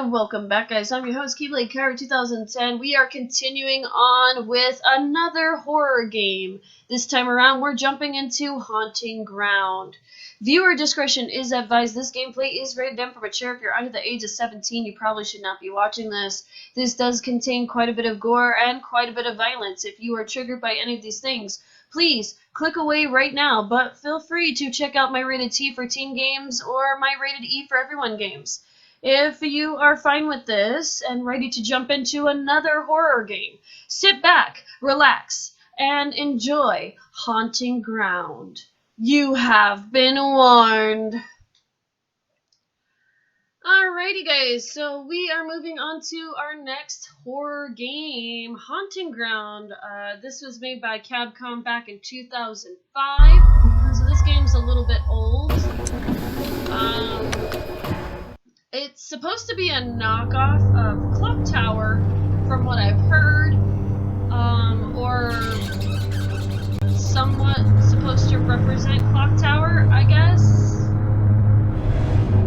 Welcome back, guys. I'm your host, Keyblade Kyra 2010. We are continuing on with another horror game. This time around, we're jumping into Haunting Ground. Viewer discretion is advised. This gameplay is rated M for mature. If you're under the age of 17, you probably should not be watching this. This does contain quite a bit of gore and quite a bit of violence. If you are triggered by any of these things, please click away right now, but feel free to check out my rated T for teen games or my rated E for everyone games. If you are fine with this and ready to jump into another horror game, sit back, relax, and enjoy Haunting Ground. You have been warned. Alrighty, guys, so we are moving on to our next horror game, Haunting Ground. This was made by Capcom back in 2005, so this game's a little bit old. It's supposed to be a knockoff of Clock Tower, from what I've heard, or somewhat supposed to represent Clock Tower, I guess.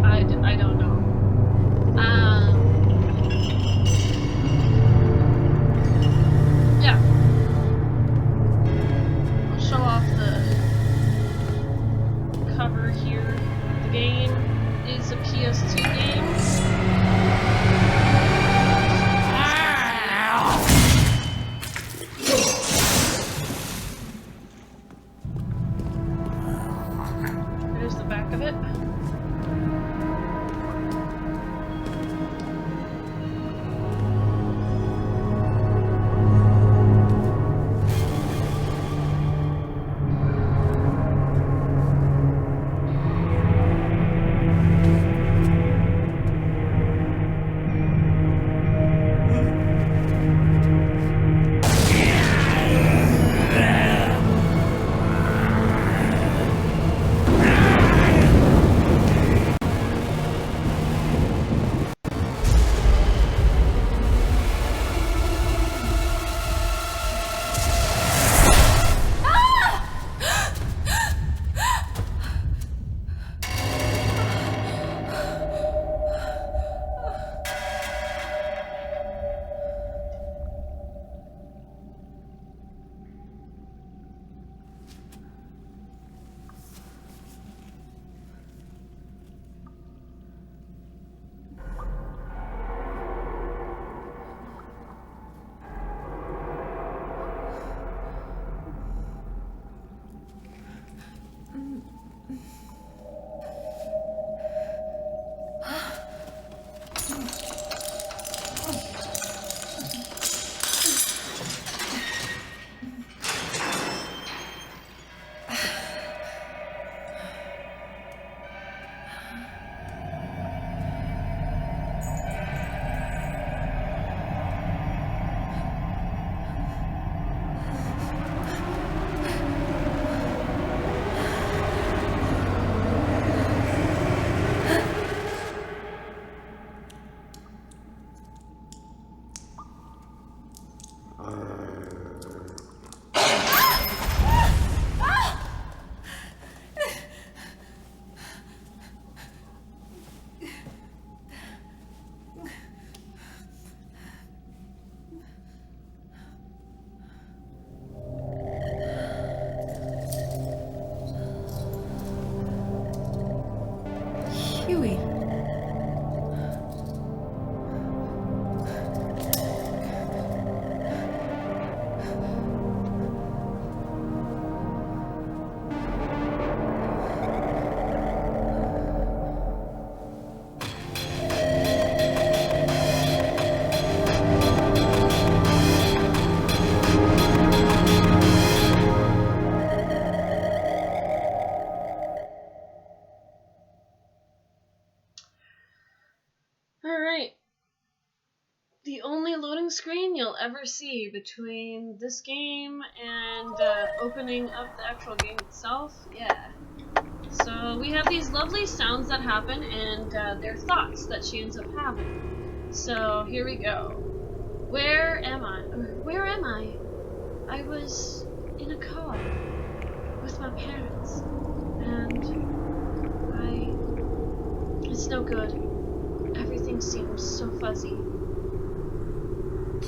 I don't know. Yeah. I'll show off the cover here. The game is a PS2 game. There's the back of it. Huey. Alright. The only loading screen you'll ever see between this game and opening up the actual game itself. Yeah. So we have these lovely sounds that happen, and they're thoughts that she ends up having. So here we go. Where am I? Where am I? I was in a car with my parents, and it's no good. Everything everything seems so fuzzy.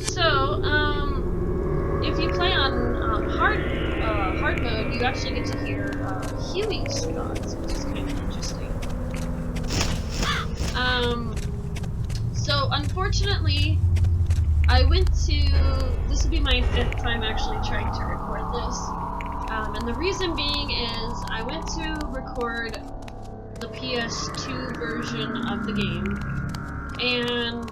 So, if you play on hard mode, you actually get to hear Huey's thoughts, which is kind of interesting. So unfortunately, I went to, this will be my 5th time actually trying to record this, and the reason being is I went to record the PS2 version of the game, and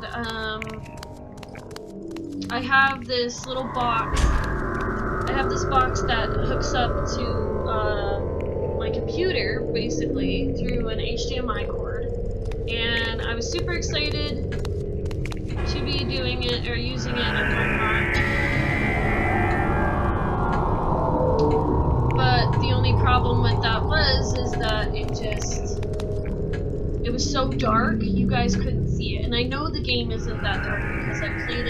I have this little box. I have this box that hooks up to my computer, basically, through an HDMI cord, and I was super excited to be doing it, or using it, and whatnot. But the only problem with that is that it was so dark, you guys couldn't see it. And I know the game isn't that dark because I played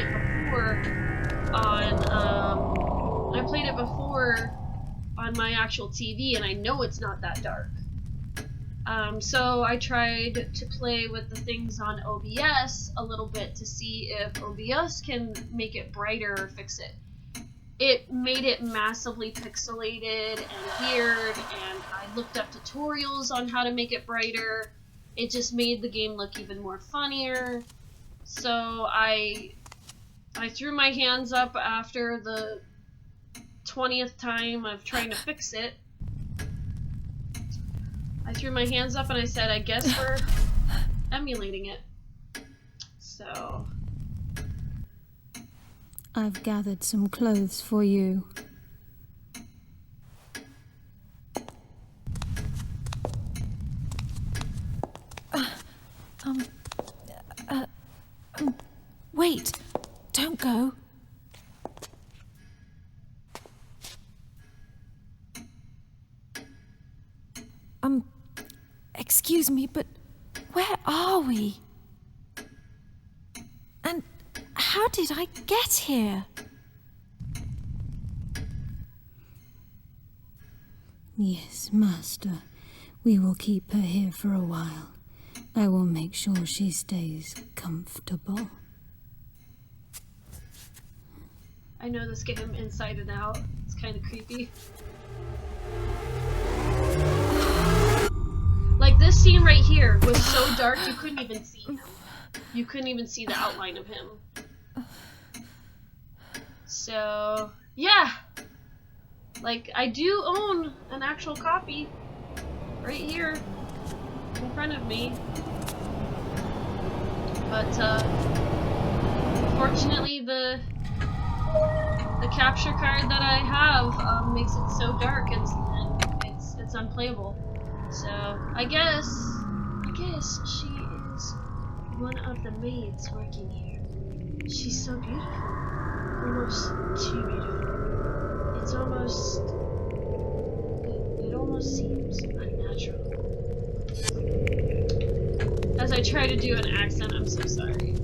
it before on my actual TV, and I know it's not that dark. So I tried to play with the things on OBS a little bit to see if OBS can make it brighter or fix it. It made it massively pixelated and weird, and I looked up tutorials on how to make it brighter. It just made the game look even more funnier. So I threw my hands up after the 20th time of trying to fix it. I threw my hands up and I said, I guess we're emulating it. So I've gathered some clothes for you. Wait! Don't go. Excuse me, but where are we? And how did I get here? Yes, Master. We will keep her here for a while. I will make sure she stays comfortable. I know this game inside and out. It's kind of creepy. Like, this scene right here was so dark you couldn't even see him. You couldn't even see the outline of him. So, yeah. Like, I do own an actual copy right here in front of me. But, unfortunately, the capture card that I have makes it so dark and it's unplayable. So I guess she is one of the maids working here. She's so beautiful, almost too beautiful. It's almost it almost seems unnatural. As I try to do an accent, I'm so sorry.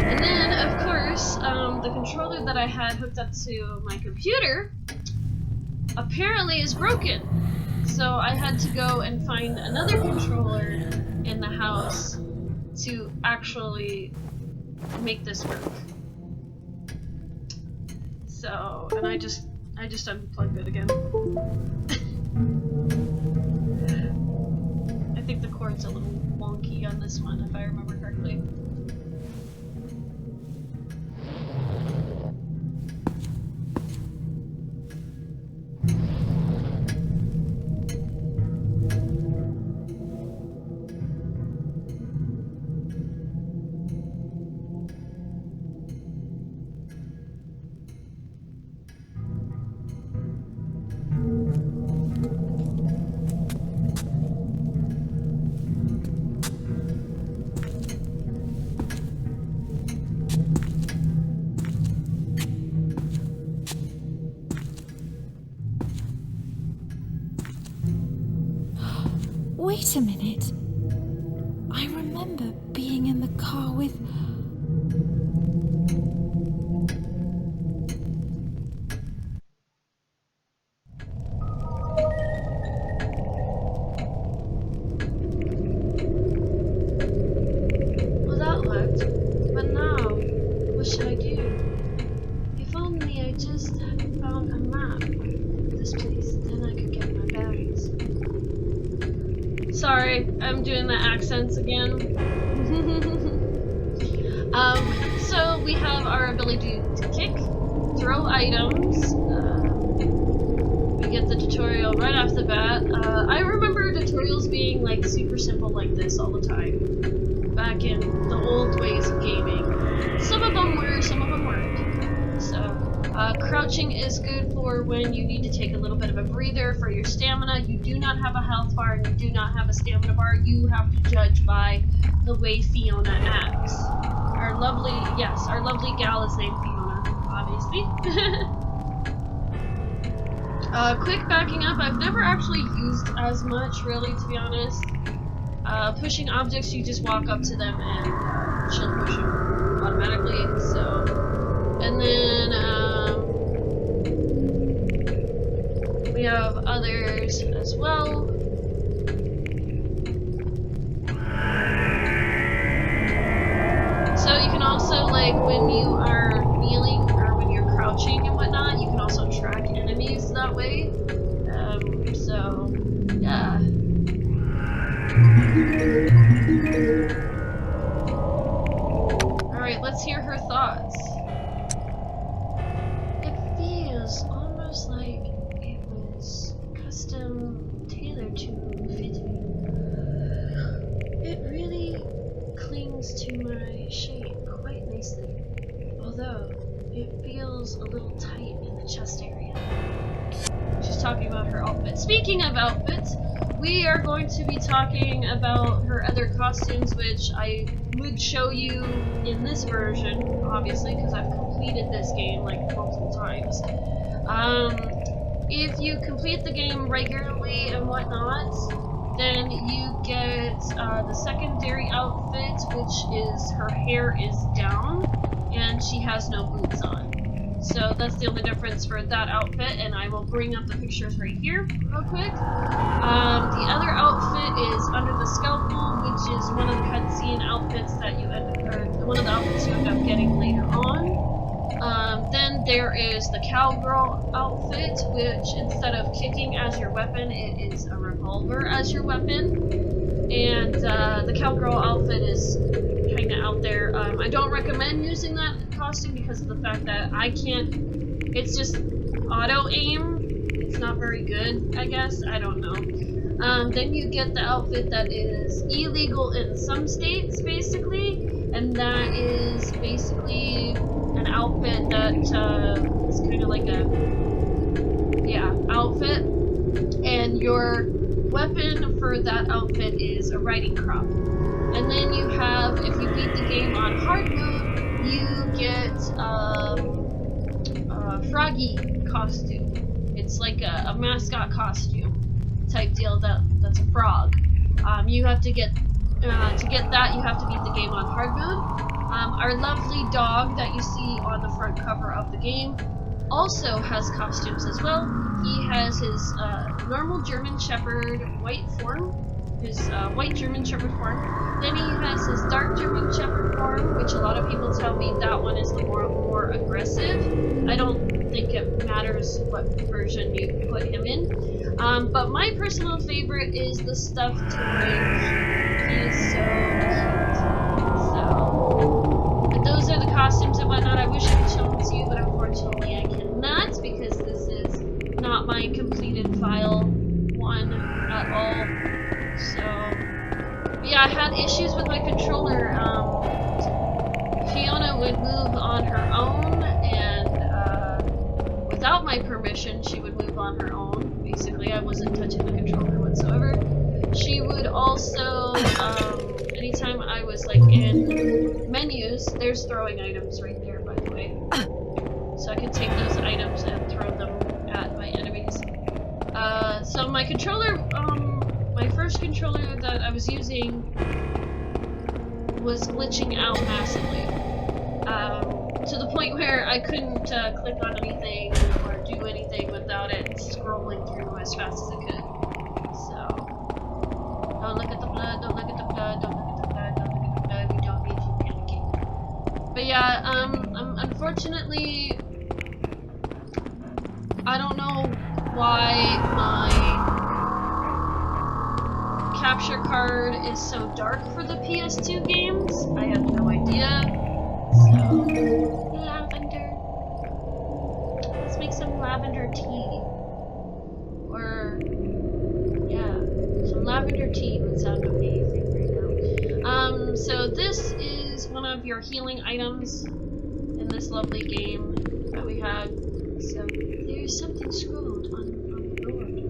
And then, of course, the controller that I had hooked up to my computer apparently is broken. So I had to go and find another controller in the house to actually make this work. So, and I just unplugged it again. I think the cord's a little wonky on this one, if I remember correctly. Wait a minute. I remember being in the car with... just found a map of this place, then I could get my berries. Sorry, I'm doing the accents again. So we have our ability to kick, throw items. We get the tutorial right off the bat. I remember tutorials being like super simple like this all the time, back in the old ways of gaming. Some of them were, some of them weren't. So, crouching is good for when you need to take a little bit of a breather for your stamina. You do not have a health bar and you do not have a stamina bar. You have to judge by the way Fiona acts. Our lovely gal is named Fiona, obviously. Quick backing up, I've never actually used as much, really, to be honest. Pushing objects, you just walk up to them and she'll push them automatically, so... And then, we have others as well. So you can also, like, when you are kneeling or when you're crouching and whatnot, you can also track enemies that way. So, yeah. Alright, let's hear her thoughts. It feels almost like it was custom tailored to fit me. It really clings to my shape quite nicely, although it feels a little tight in the chest area. She's talking about her outfit. Speaking of outfits, we are going to be talking about her other costumes, which I would show you in this version, obviously, because I've completed this game like multiple times. If you complete the game regularly and whatnot, then you get the secondary outfit, which is her hair is down and she has no boots on. So that's the only difference for that outfit, and I will bring up the pictures right here real quick. The other outfit is Under the Scalpel, which is one of the cutscene outfits that you end up getting later on. Then there is the Cowgirl outfit, which instead of kicking as your weapon, it is a revolver as your weapon. And the Cowgirl outfit is kind of out there. I don't recommend using that costume because of the fact that I can't, it's just auto-aim. It's not very good, I guess. I don't know. Then you get the outfit that is illegal in some states, basically. And that is basically an outfit that is kind of like a, outfit. And your weapon for that outfit is a riding crop. And then you have, if you beat the game on hard mode, you get a Froggy costume. It's like a mascot costume type deal that's a frog. You have to get that, you have to beat the game on hard mode. Our lovely dog that you see on the front cover of the game also has costumes as well. He has his normal German Shepherd white form, his white German Shepherd form. Then he has his dark German Shepherd form, which a lot of people tell me that one is the more aggressive. I don't think it matters what version you put him in. But my personal favorite is the stuffed Twig. He is so cute. So, but those are the costumes and whatnot. I wish I could show them to you, but unfortunately I cannot because this is not my completed file one at all. So, yeah, I had issues with my controller. Fiona would move on her own, and without my permission, she would move on her own. Basically, I wasn't touching the controller whatsoever. She would also, anytime I was like in menus, there's throwing items right there, by the way. So I could take those items and throw them at my enemies. So my controller, my first controller that I was using was glitching out massively. To the point where I couldn't click on anything or do anything without it scrolling through as fast as it could. So, don't look at the blood, don't look at the blood, don't look at the blood, don't look at the blood, we don't need you panicking. But yeah, unfortunately, I don't know why my capture card is so dark for the PS2 games. I have no idea. So, lavender. Let's make some lavender tea. Or, yeah, some lavender tea would sound amazing right now. So this is one of your healing items in this lovely game that we have. So there's something scrolled on the board.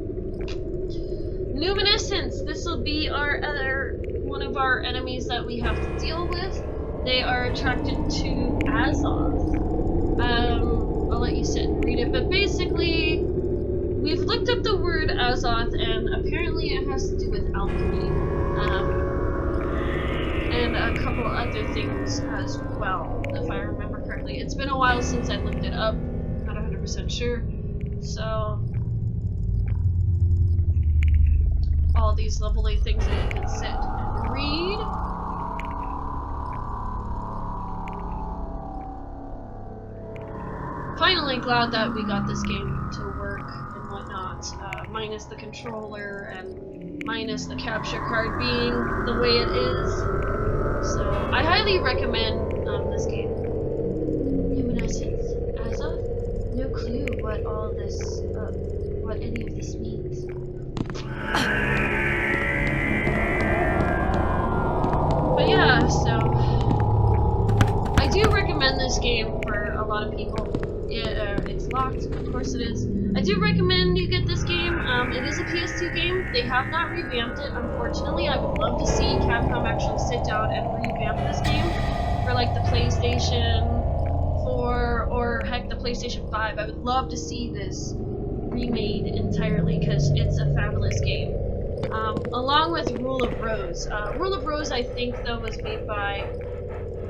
Luminescence! This will be our one of our enemies that we have to deal with. They are attracted to Azoth. I'll let you sit and read it, but basically, we've looked up the word Azoth, and apparently it has to do with alchemy. And a couple other things as well, if I remember correctly. It's been a while since I looked it up, not 100% sure. So, all these lovely things that you can sit and read. Finally glad that we got this game to work and whatnot, minus the controller and minus the capture card being the way it is. So, I highly recommend this game. Luminescence. Azoth? No clue what all this, what any of this means. But yeah, so I do recommend this game for a lot of people. It's locked, of course it is. I do recommend you get this game. It is a PS2 game. They have not revamped it, unfortunately. I would love to see Capcom actually sit down and revamp this game for like the PlayStation 4 or heck the PlayStation 5. I would love to see this remade entirely because it's a fabulous game. Along with Rule of Rose. Rule of Rose, I think, though, was made by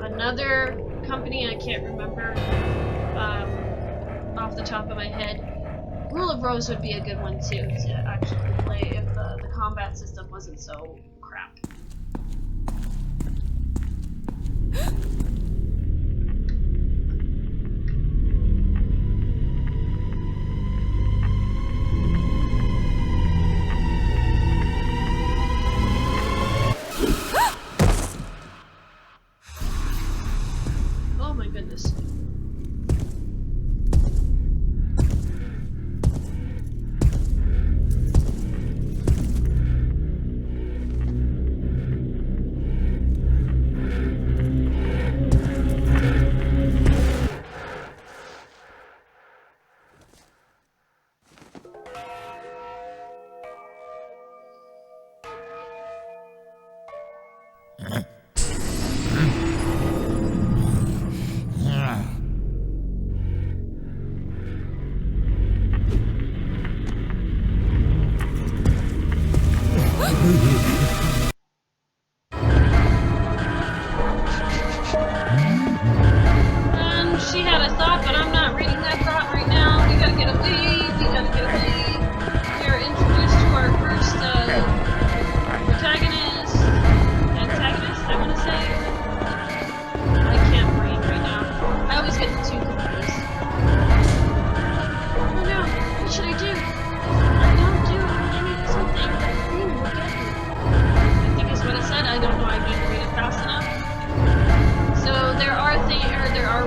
another company. I can't remember off the top of my head. Rule of Rose would be a good one, too, to actually play if the combat system wasn't so crap. Oh my goodness. She had a thought, but I'm not reading that thought right now. We gotta get away. We gotta get away. We are introduced to our first protagonist, antagonist, I want to say. I can't read right now. I always get the two confused. Oh no, what should I do? If I don't do something, that thing will get me. I think is what it said. I don't know. I didn't read it fast enough. So there are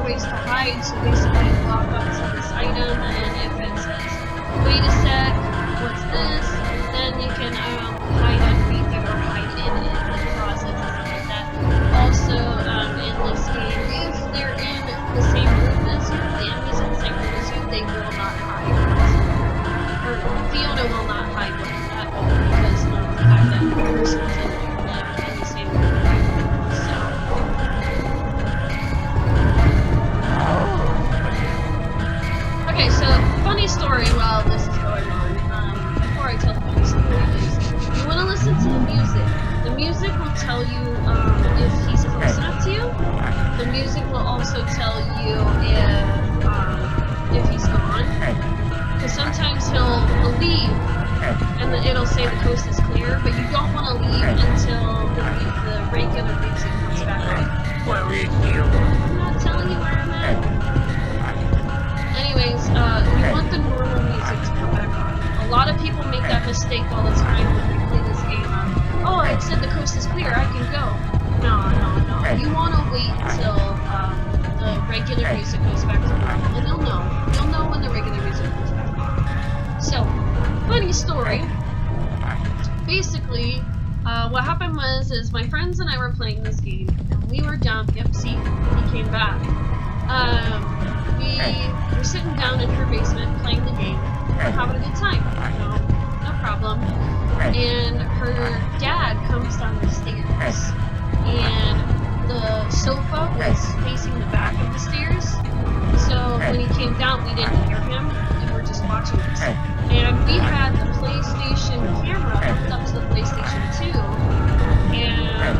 ways to hide, so basically you lock onto this item, and if it says, wait a sec, what's this, then you can hide underneath it or hide in it, like closets and stuff like that. Also, in this game, if they're in the same room as you, the enemies in the same room as you, they will not hide. Or Fiona will not hide at all, because of the fact that the person's in the same room. Okay, so funny story while this is going on. Before I tell the funny story, is you want to listen to the music. The music will tell you if he's close enough to you. The music will also tell you if he's gone. Because sometimes he'll leave, and then it'll say the coast is clear, but you don't want to leave until the regular music comes back on. Where is you? I'm not telling you where I'm at. Anyways, you want the normal music. story, basically, what happened is my friends and I were playing this game, and we were down. Yep, see, he came back. We were sitting down in her basement playing the game, having a good time. No problem. And her dad comes down the stairs, and the sofa was facing the back of the stairs. So when he came down, we didn't hear him, and we're just watching this. And we had the PlayStation camera hooked up to the PlayStation 2, and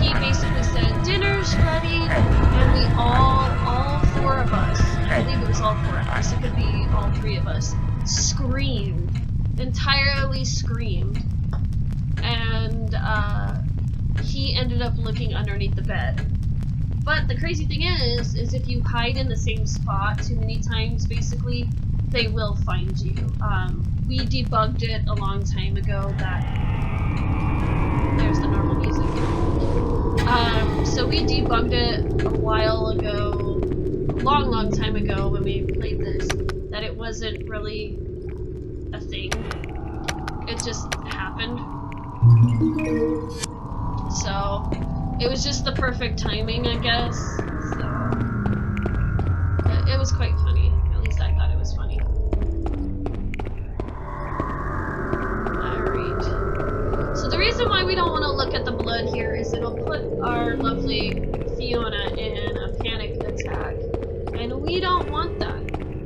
he basically said, "Dinner's ready," and we all four of us, I believe it was all four of us, it could be all three of us, screamed, entirely screamed, and he ended up looking underneath the bed. But the crazy thing is if you hide in the same spot too many times, basically, they will find you. We debugged it a long time ago. There's the normal music. So we debugged it a while ago, a long time ago when we played this, that it wasn't really a thing. It just happened. So it was just the perfect timing, I guess. So it was quite funny. At least I thought it was funny. Alright. So the reason why we don't want to look at the blood here is it'll put our lovely Fiona in a panic attack. And we don't want that.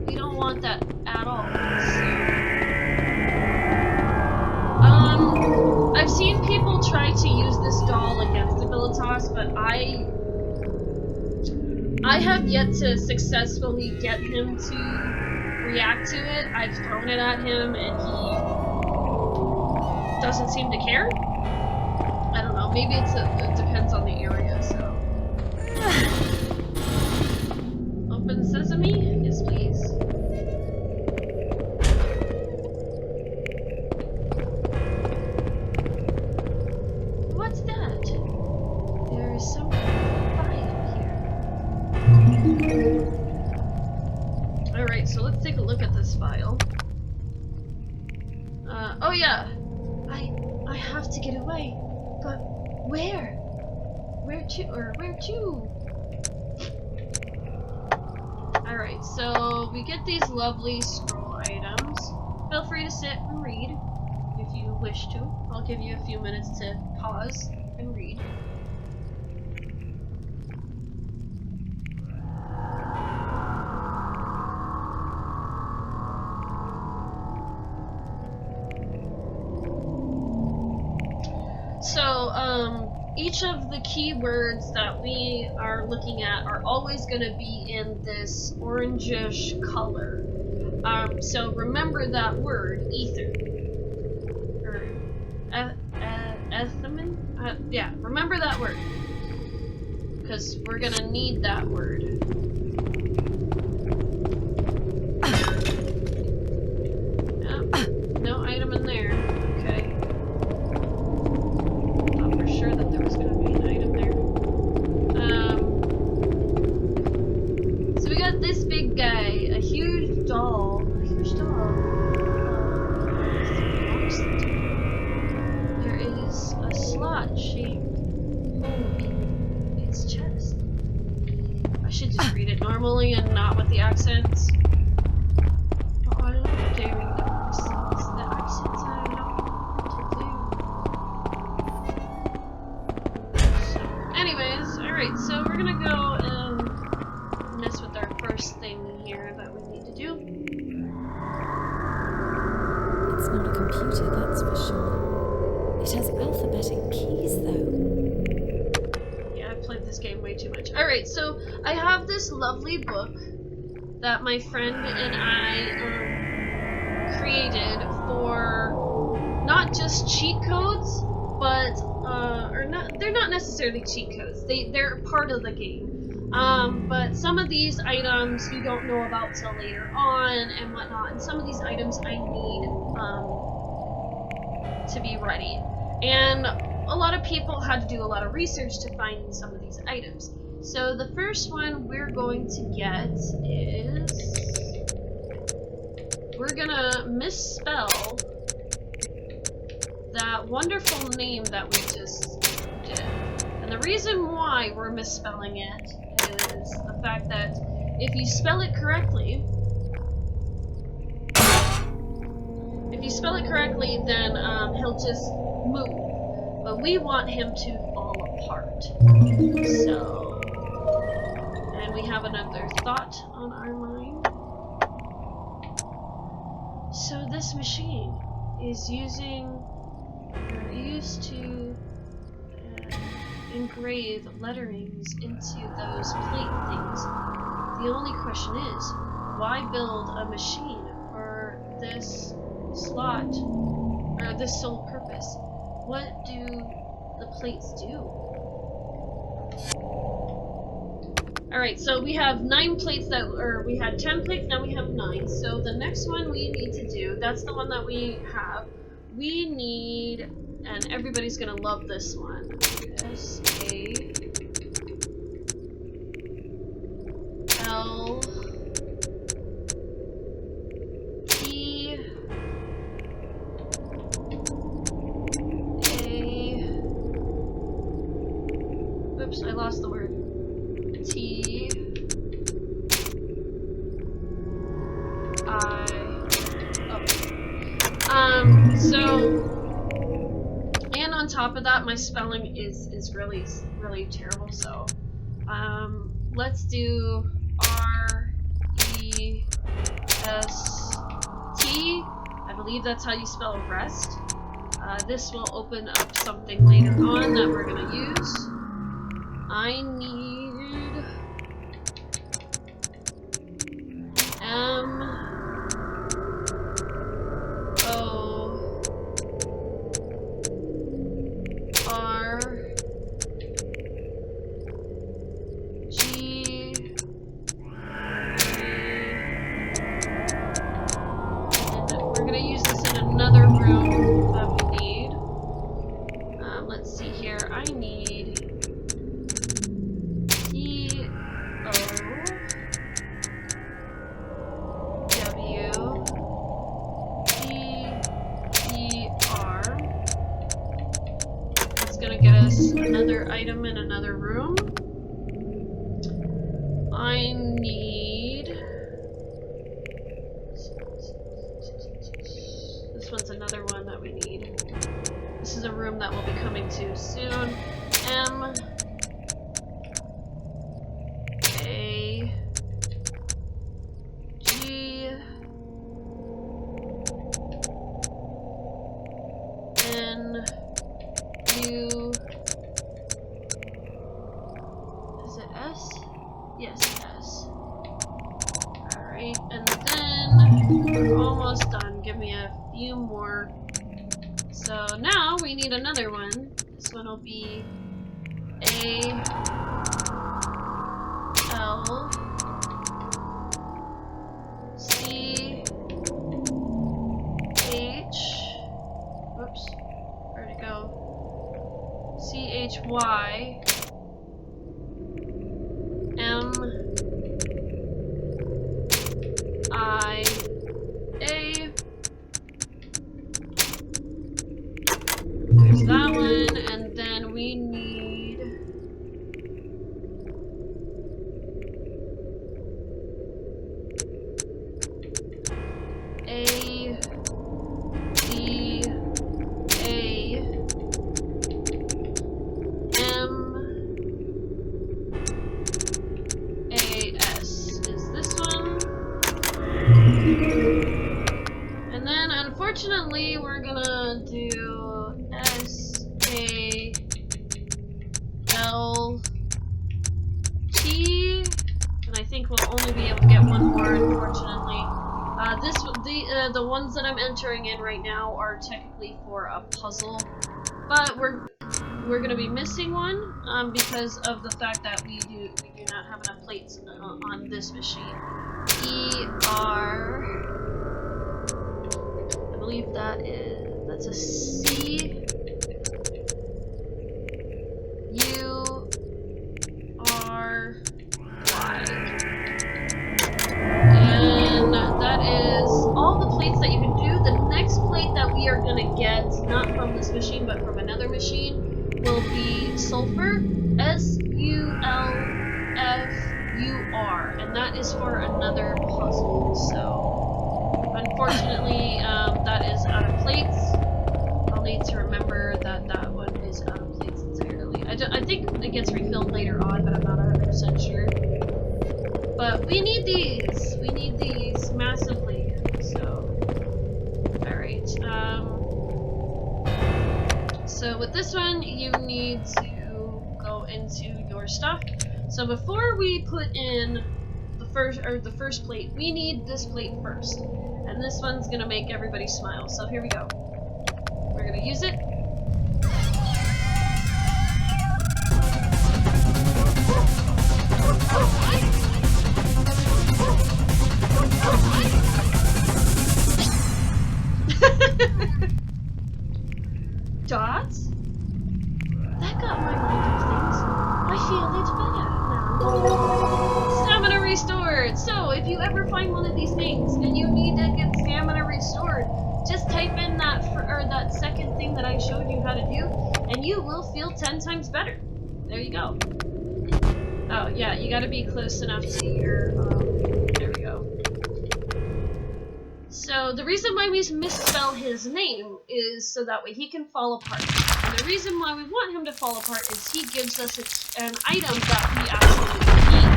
We don't want that at all. So, I've seen people try to use this doll against Abilitas, but I have yet to successfully get him to react to it. I've thrown it at him and he doesn't seem to care. I don't know, maybe it depends on the area, so. Open sesame? Yes, please. What's that? There is some file here. Alright, so let's take a look at this file. Oh yeah! I have to get away. But where? Where to? Alright, so we get these lovely scroll items. Feel free to sit and read if you wish to. I'll give you a few minutes to pause and read. So, each of the keywords that we are looking at are always going to be in this orangish color. So remember that word, ether. Or, ethamin? Yeah, remember that word. Because we're going to need that word. No item in there. Okay. Sure that there was going to be an item there. So we got this big guy, a huge doll. There is a slot shaped hole in its chest. I should just read it normally and not with the accents. But I love doing the accents. The accents I love to do. Anyways, alright, so we're gonna go and mess with our first thing here that we need to do. It's not a computer, that's for sure. It has alphabetic keys, though. Yeah, I've played this game way too much. Alright, so I have this lovely book that my friend and I created for not just cheat codes, but they're not necessarily cheat codes. They're part of the game. But some of these items you don't know about till later on and whatnot, and some of these items I need to be ready. And a lot of people had to do a lot of research to find some of these items. So the first one we're going to get is, we're gonna misspell that wonderful name that we just did. And the reason why we're misspelling it is the fact that if you spell it correctly, then he'll just move. But we want him to fall apart. So, and we have another thought on our mind. So this machine is used to engrave letterings into those plate things. The only question is, why build a machine for this slot, or this sole purpose? What do the plates do? Alright, so we have 9 plates we had 10 plates, now we have 9. So the next one we need to do, that's the one that we have. We need, and everybody's gonna love this one. Oops, I lost the word. And on top of that, my spelling is really terrible, so, let's do R-E-S-T. I believe that's how you spell rest. This will open up something later on that we're gonna use. I need another item in another room. I need... This one's another one that we need. This is a room that we'll be coming to soon. M... A... G... N... U... Is it S? Yes, S. Alright, and then we're almost done. Give me a few more. So now we need another one. This one will be A L C H. Whoops, where'd it go? C-H-Y M-I-A. There's that one, and then we need... A... D... A... M... A-S is this one. And then, unfortunately, we're gonna do S-A-L-T, and I think we'll only be able to get one more, unfortunately. The ones that I'm entering in right now are technically for a puzzle, but we're gonna be missing one because of the fact that we do not have enough plates on this machine. E-R, I believe that's a C. U-R-Y. And that is all the plates that you can do. The next plate that we are gonna get, not from this machine, but from another machine, will be sulfur, SULFUR, and that is for another puzzle. So, unfortunately, that is out of plates. I'll need to remember that that one is out of plates entirely. I think it gets refilled later on, but I'm not 100% sure. But we need these. We need these massively. So, alright. So with this one, you need to go into your stuff. So before we put in the first plate, we need this plate first. And this one's gonna make everybody smile. So here we go. We're gonna use it. Dots? That got my mind off things. I feel it better now. Stamina restored! So, if you ever find one of these things and you need to get stamina restored, just type in that second thing that I showed you how to do, and you will feel 10 times better. There you go. Oh, yeah, you gotta be close enough to your, there we go. So, the reason why we misspell his name is so that way he can fall apart. And the reason why we want him to fall apart is he gives us an item that we actually need.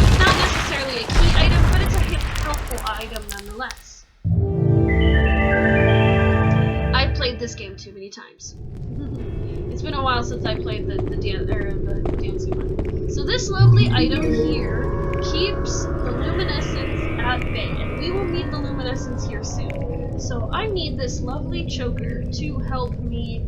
It's not necessarily a key item, but it's a helpful item nonetheless. I've played this game too many times. It's been a while since I played the dancing one. So this lovely item here keeps the luminescence at bay, and we will meet the luminescence here soon. So I need this lovely choker to help me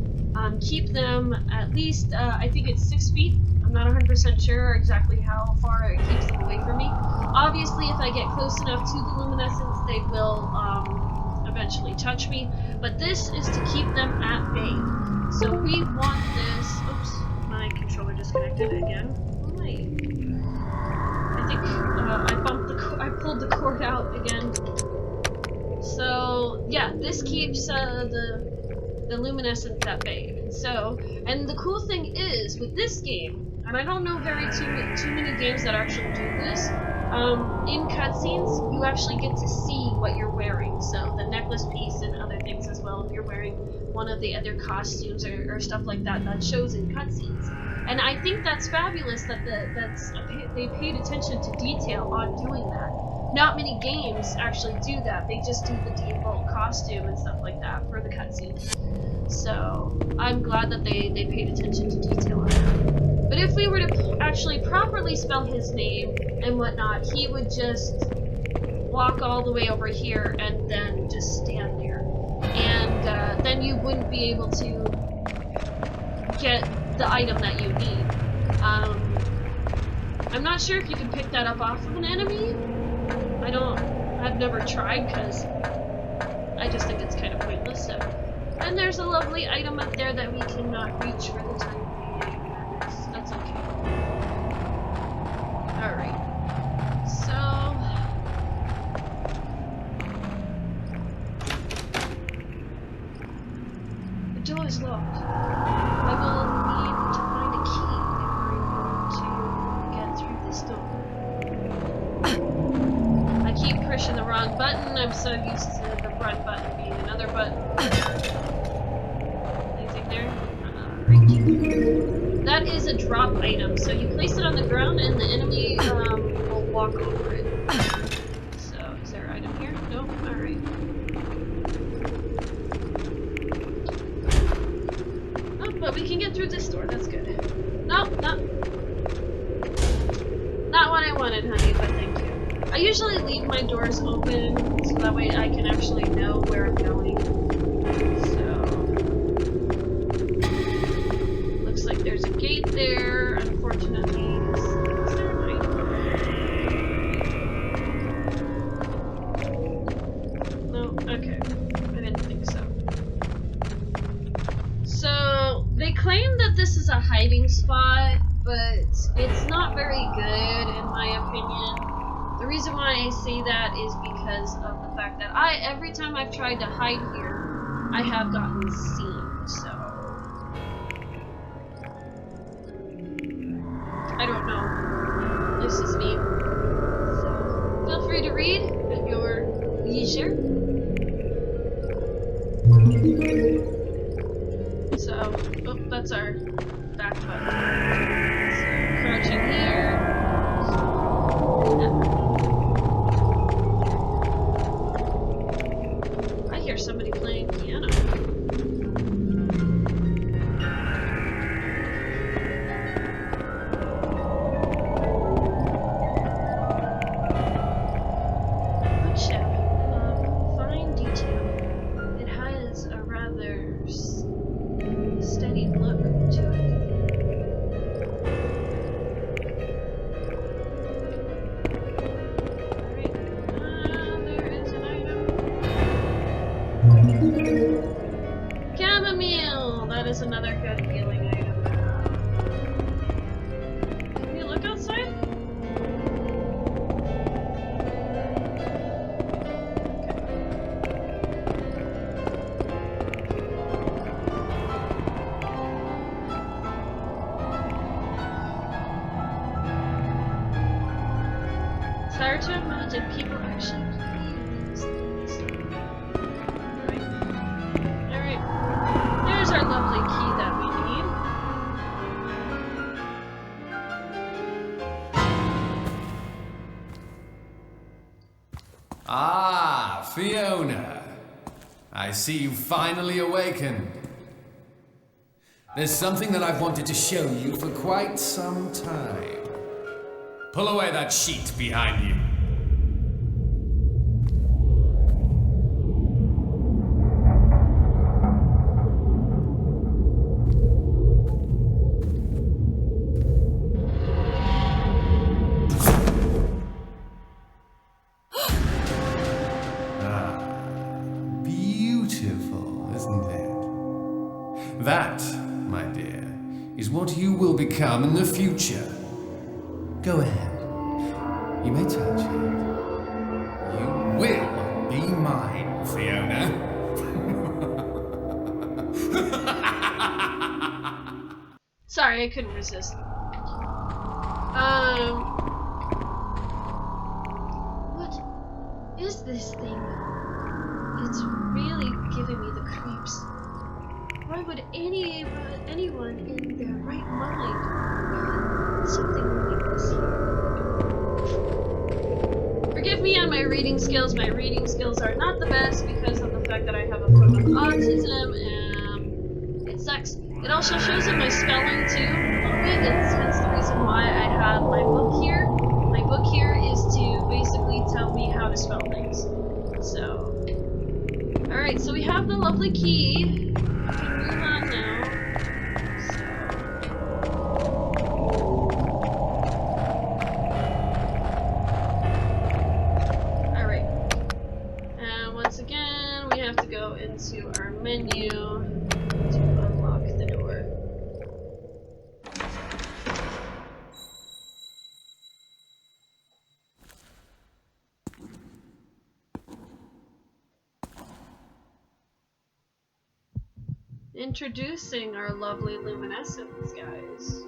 keep them at least, I think it's 6 feet. I'm not 100% sure exactly how far it keeps them away from me. Obviously, if I get close enough to the luminescence, they will eventually touch me. But this is to keep them at bay. So we want this. Oops, my controller disconnected again. Why? I think I pulled the cord out again. So yeah, this keeps the luminescence at bay. So, and the cool thing is with this game, and I don't know too many games that actually do this. In cutscenes, you actually get to see what you're wearing. So the necklace piece and other things as well. If you're wearing one of the other costumes or stuff like that, that shows in cutscenes. And I think that's fabulous that they paid attention to detail on doing that. Not many games actually do that. They just do the default costume and stuff like that for the cutscenes. So I'm glad that they paid attention to detail on that. But if we were to actually properly spell his name and whatnot, he would just walk all the way over here and then just stand there. And then you wouldn't be able to get the item that you need. I'm not sure if you can pick that up off of an enemy. I've never tried because I just think it's kind of pointless. So. And there's a lovely item up there that we cannot reach for the time being. That's okay. Alright. So... the door is locked. I will need to find a key if I'm going to get through this door. I keep pushing the wrong button. I'm so used to the run button being another button. Anything there? Great. That is a drop item. So you place it on the ground and the enemy will walk over it. So, is there an item here? Nope. Alright. Oh, but we can get through this door. That's good. Nope, not what I wanted, honey, but thank you. I usually leave my doors open so that way I can actually know where I'm going. So, looks like there's a gate there. Unfortunately, is there an item? No, okay. I didn't think so. So, they claim that this is a hiding spot, but it's not very good in my opinion. The reason why I say that is because of the fact that every time I've tried to hide here, I have gotten seen. So I don't know. This is me. So feel free to read at your leisure. So, oh, that's our back button. So, crouching here. I hear somebody playing piano. Fine detail. It has a rather steady look to it. Alright, there is an item. Chamomile! That is another good healing item. Can we look outside? It's hard to imagine people actually playing these things. Alright. There's our lovely key that we need. Ah, Fiona. I see you finally awakened. There's something that I've wanted to show you for quite some time. Pull away that sheet behind you. Beautiful, isn't it? That, my dear, is what you will become in the future. Go ahead. You may touch it. You will be mine, Fiona. Sorry, I couldn't resist. What is this thing? It's really giving me the creeps. Why would anyone in their right mind put something like this here? Forgive me on my reading skills. My reading skills are not the best because of the fact that I have a form of autism, and it sucks. It also shows in my spelling too, a little bit. It's hence the reason why I have my book here. My book here is to basically tell me how to spell things. So, alright, so we have the lovely key. We can move on now. Alright. And once again, we have to go into our menu to unlock the door. Introducing our lovely luminescence, guys.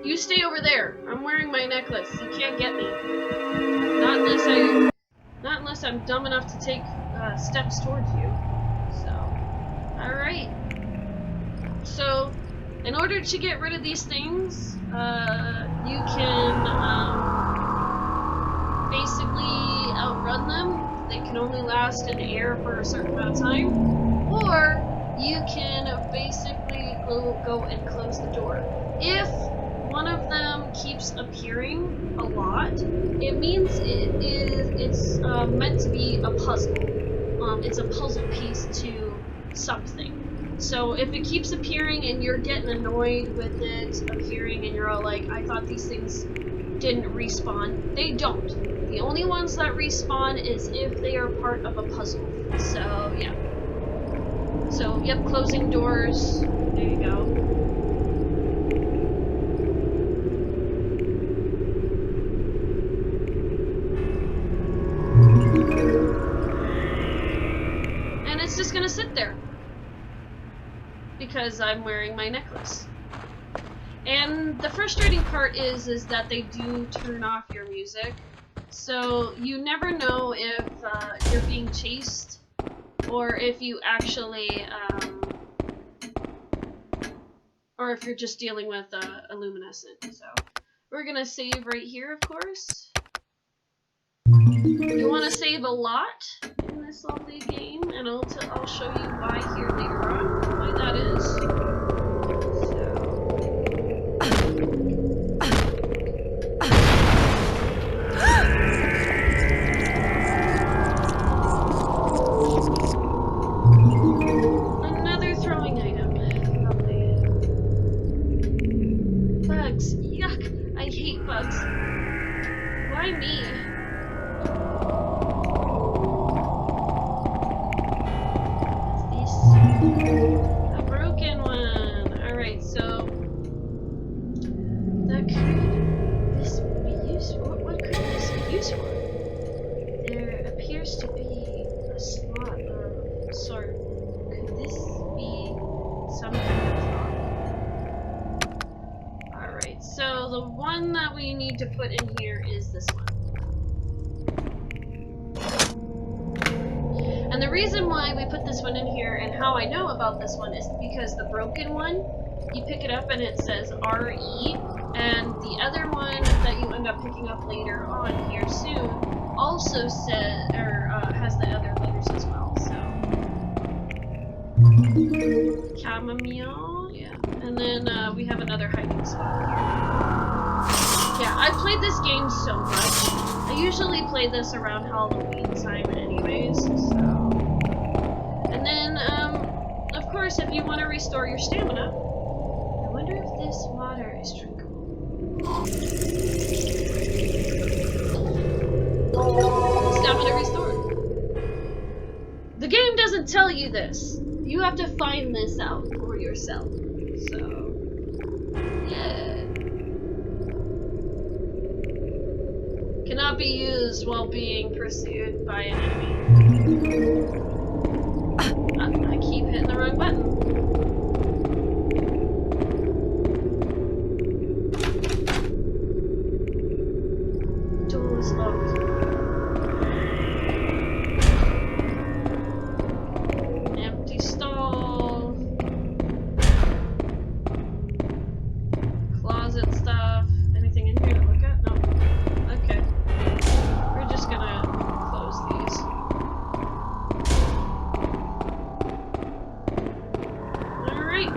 You stay over there. I'm wearing my necklace. You can't get me. Not unless I'm dumb enough to take steps towards you. So, alright. So, in order to get rid of these things, you can basically outrun them. They can only last in air for a certain amount of time. Or you can basically go and close the door. If one of them keeps appearing a lot, it means it's meant to be a puzzle. It's a puzzle piece to something. So if it keeps appearing and you're getting annoyed with it appearing and you're all like, I thought these things didn't respawn, they don't. The only ones that respawn is if they are part of a puzzle. So yeah. So yep, closing doors. There you go. gonna sit there because I'm wearing my necklace. And the frustrating part is that they do turn off your music, so you never know if you're being chased or if you actually, or if you're just dealing with a luminescent. So we're gonna save right here, of course. You want to save a lot in this lovely game, and I'll show you why here later on, why that is. Another throwing item. Lovely. Bugs. Yuck. I hate bugs. Why me? A broken one. Alright, so that could this be useful? What could this be used for? There appears to be a slot of sort. Could this be some kind of slot? Alright, so the one that we need to put in here is this one. And the reason why we put this one in here and how I know about this one is because the broken one, you pick it up and it says RE, and the other one that you end up picking up later on here soon also says, or has the other letters as well, so. Chamomile, yeah. And then we have another hiding spot here. Yeah, I've played this game so much. I usually play this around Halloween time anyways, so. And then, of course, if you want to restore your stamina, I wonder if this water is drinkable. Stamina restored. The game doesn't tell you this. You have to find this out for yourself. So, yeah. Cannot be used while being pursued by an enemy. I keep hitting the wrong button. Door is locked. Empty stall. Closet stuff. Anything in here to look at? No. Okay. We're just gonna close these. Alright.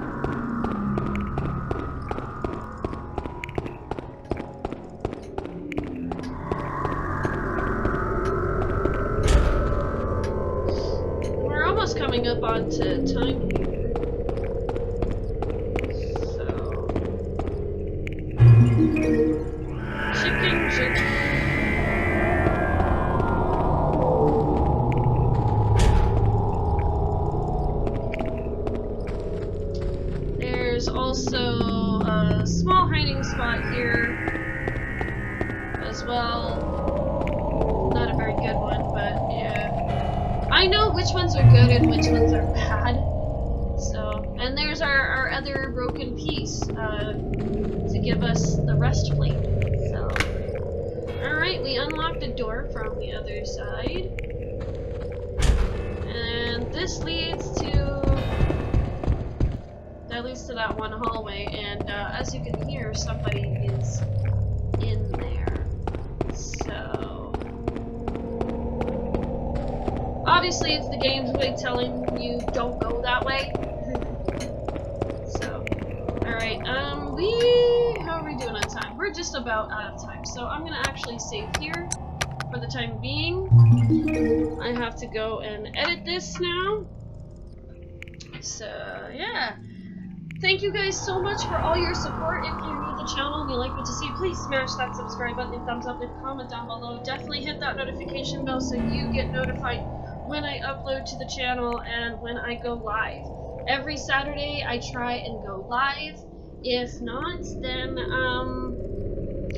We're almost coming up onto time here. So. Chicken chicken. There's also a small hiding spot here as well. Not a very good one, but yeah. I know which ones are good and which ones are bad. So, and there's our other broken piece to give us the rest plate. So, alright, we unlocked the door from the other side. And this leads to that one hallway, and as you can hear, somebody is in there. So obviously it's the game's way telling you don't go that way. So alright, how are we doing on time? We're just about out of time, so I'm gonna actually save here for the time being. I have to go and edit this now. So yeah, thank you guys so much for all your support. If you're new to the channel and you like what you see, please smash that subscribe button and thumbs up and comment down below. Definitely hit that notification bell so you get notified when I upload to the channel and when I go live. Every Saturday I try and go live. If not, then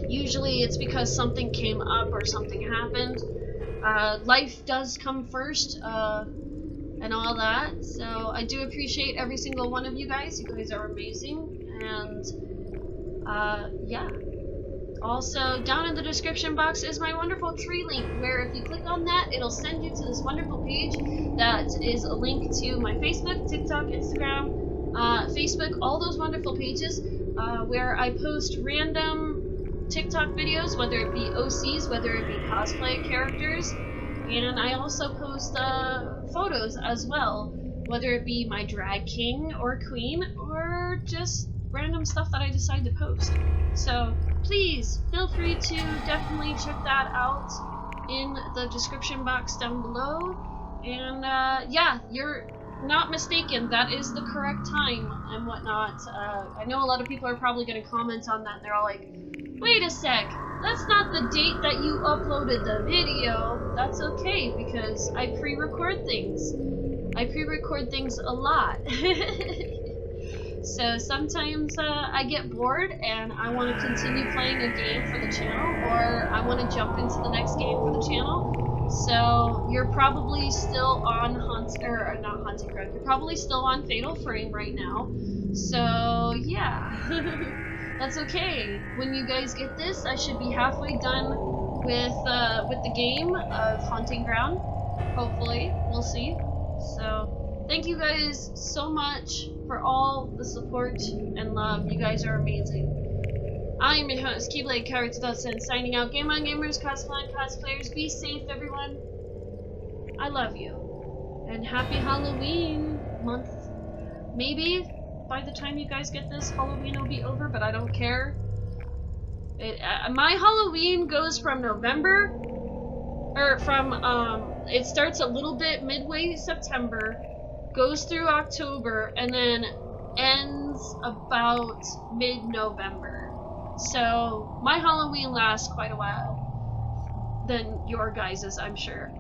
usually it's because something came up or something happened. Life does come first. and all that. So I do appreciate every single one of you guys. You guys are amazing. And yeah. Also, down in the description box is my wonderful tree link, where if you click on that, it'll send you to this wonderful page that is a link to my Facebook, TikTok, Instagram, Facebook, all those wonderful pages where I post random TikTok videos, whether it be OCs, whether it be cosplay characters, and I also post photos as well, whether it be my drag king or queen, or just random stuff that I decide to post. So please feel free to definitely check that out in the description box down below. And yeah, you're not mistaken, that is the correct time and whatnot. I know a lot of people are probably going to comment on that, and they're all like, wait a sec, that's not the date that you uploaded the video. That's okay, because I pre-record things. I pre-record things a lot. So sometimes I get bored and I want to continue playing a game for the channel, or I want to jump into the next game for the channel. So you're probably still on not Haunting Ground, you're probably still on Fatal Frame right now. So yeah, that's okay. When you guys get this, I should be halfway done with the game of Haunting Ground. Hopefully, we'll see. So thank you guys so much for all the support and love. You guys are amazing. I am your host, Keyblade Coward 2000, signing out. Game on, gamers, cosplay, cosplayers. Be safe, everyone. I love you. And happy Halloween month. Maybe by the time you guys get this, Halloween will be over, but I don't care. My Halloween goes from November, or from, it starts a little bit midway September, goes through October, and then ends about mid-November. So my Halloween lasts quite a while than your guys's, I'm sure.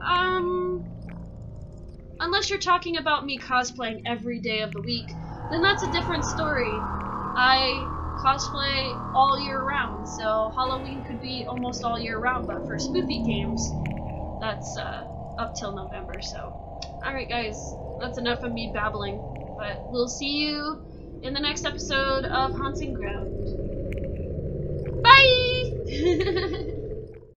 Unless you're talking about me cosplaying every day of the week, then that's a different story. I cosplay all year round, so Halloween could be almost all year round, but for spoopy games, that's up till November. So alright guys, that's enough of me babbling, but we'll see you in the next episode of Haunting Ground. Bye!